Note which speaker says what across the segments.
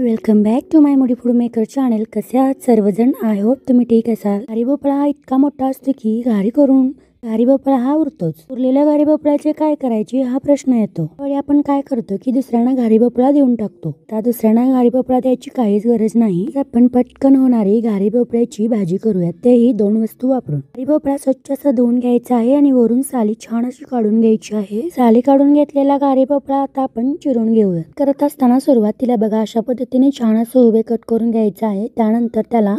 Speaker 1: Welcome back to माय मोठी food maker channel. कसे आहात सर्वजण? आय होप तुम्ही ठीक असाल। घारी भोपळा हा इतका मोठा असतो की घारी करून घारी भोपळा हा उरतोच। उरलेल्या घारी भोपळ्याचे काय करायचे हा प्रश्न येतो। त्यावेळी आपण काय करतो की दुसऱ्यांना घारी भोपळा देऊन टाकतो। त्या दुसऱ्यांना घारी भोपळा द्यायची काहीच गरज नाही। आपण पटकन होणारी घारी भोपळ्याची भाजी करूया, तेही 2 वस्तू वापरून। घारी भोपळा स्वच्छ असा धुवून घ्यायचा आहे आणि वरून साली छान अशी काढून घ्यायची आहे। साली काढून घेतलेला घारी भोपळा आता आपण चिरून घेऊया। करत असताना सुरुवातीला बघा अशा पद्धतीने छान असं उभे कट करून घ्यायचं आहे। त्यानंतर त्याला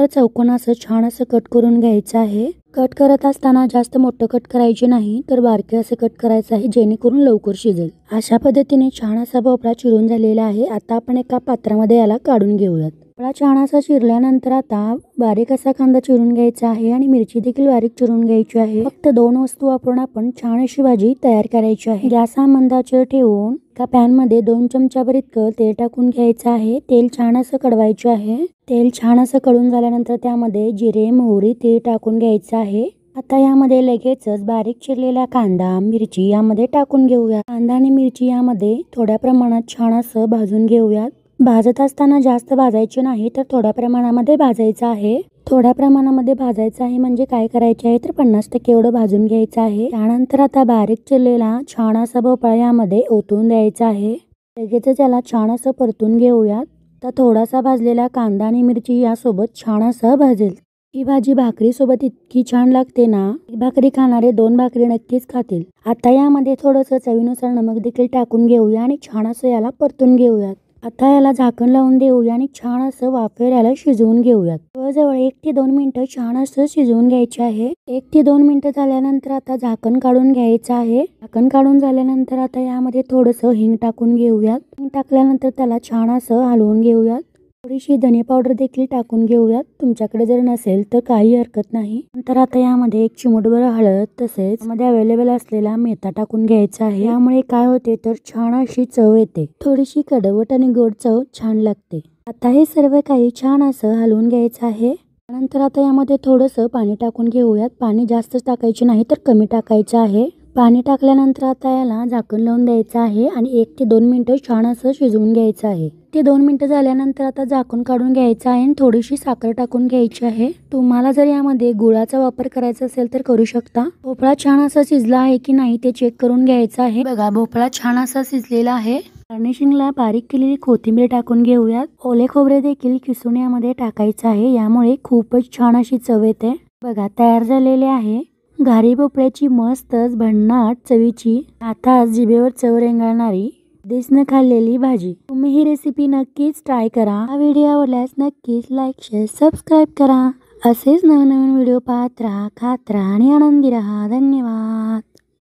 Speaker 1: चौकोन असं छान असं कट करून घ्यायचं आहे। कट करत असताना जास्त मोठं कट करायचे नाही, तर बारके असे कट करायचं आहे, जेणेकरून लवकर शिजेल। अशा पद्धतीने छान असा भोपळा चिरून झालेला आहे। आता आपण एका पात्रामध्ये याला काढून घेऊयात। भोपळा छान असा चिरल्यानंतर आता बारीक असा कांदा चिरून घ्यायचा आहे आणि मिरची देखील बारीक चिरून घ्यायची आहे। फक्त 2 वस्तू वापरून आपण छान अशी भाजी तयार करायची आहे। गॅस मंद आचेवर ठेवून एका पॅन मध्ये 2 चमचाभर इतकं तेल टाकून घ्यायचं आहे। तेल छान असं कडवायचे आहे। तेल छान असं कडून झाल्यानंतर त्यामध्ये जिरे, मोहरी, तीळ टाकून घ्यायचं आहे। आता यामध्ये लगेचच बारीक चिरलेला कांदा, मिरची यामध्ये टाकून घेऊया। कांदा आणि मिरची यामध्ये थोड्या प्रमाणात छान असं भाजून घेऊयात। भाजत असताना जास्त भाजायचे नाही, तर थोड्या प्रमाणामध्ये भाजायचं आहे। थोड्या प्रमाणामध्ये भाजायचं आहे म्हणजे काय करायचे आहे तर 50% एवढं भाजून घ्यायचं आहे। त्यानंतर आता बारीक चिरलेला छान असा भोपळा यामध्ये ओतून द्यायचा आहे। लगेचच त्याला छान असं परतून घेऊयात। तर थोडासा भाजलेला कांदा आणि मिरची यासोबत छान असं भाजेल। ही भाजी भाकरी सोबत इतकी छान लागते ना, एक भाकरी खाणारे 2 भाकरी नक्कीच खातील। आता यामध्ये थोडंसं चवीनुसार नमक देखील टाकून घेऊया आणि छान असं याला परतून घेऊयात। आता याला झाकण लावून देऊया आणि छान असं वाफेवर याला शिजवून घेऊयात। जवळ 1 ते 2 मिनिटं छान असं शिजवून घ्यायचे आहे। 1 ते 2 मिनिटं झाल्यानंतर आता झाकण काढून घ्यायचं आहे। झाकण काढून झाल्यानंतर आता यामध्ये थोडंसं हिंग टाकून घेऊयात। हिंग टाकल्यानंतर त्याला छान असं हलवून घेऊयात। थोडीशी धने पावडर देखील टाकून घेऊयात। तुमच्याकडे जर नसेल तर काही हरकत नाही। नंतर आता यामध्ये 1 चिमूटभर हळद तसेच मध्ये अवेलेबल असलेला मेथा टाकून घ्यायचा आहे। यामुळे काय होते तर छान अशी चव येते। थोडीशी कडवट आणि गोड चव छान लागते। आता हे सर्व काही छान असं हलवून घ्यायचं आहे। नंतर आता यामध्ये थोडंसं पाणी टाकून घेऊयात। पाणी जास्त टाकायचे नाही, तर कमी टाकायचं आहे। पाणी टाकल्यानंतर आता याला झाकण लावून द्यायचं आहे आणि 1 ते 2 मिनिटं छान असं शिजवून घ्यायचं आहे। 1 ते 2 मिनिटं झाल्यानंतर आता झाकण काढून घ्यायचं आहे आणि थोडीशी साखर टाकून घ्यायची आहे। तुम्हाला जर यामध्ये गुळाचा वापर करायचा असेल तर करू शकता। भोपळा छान असा शिजला आहे की नाही ते चेक करून घ्यायचं आहे। बघा भोपळा छान असा शिजलेला आहे। गार्निशिंगला बारीक केलेली कोथिंबीर टाकून घेऊयात। ओले खोबरे देखील किसून यामध्ये टाकायचं आहे, यामुळे खूपच छान अशी चव येते। बघा तयार झालेले आहे घारी भोपळ्याची मस्तच भन्नाट चवीची, आता जिभेवर चव रेंगाळणारी देशने खाल्लेली भाजी। तुम्ही ही रेसिपी नक्कीच ट्राय करा। हा व्हिडिओ आवडल्यास नक्कीच लाईक, शेअर, सबस्क्राईब करा। असेच नवनवीन व्हिडिओ पाहत राहा, खात राहा आणि आनंदी राहा। धन्यवाद।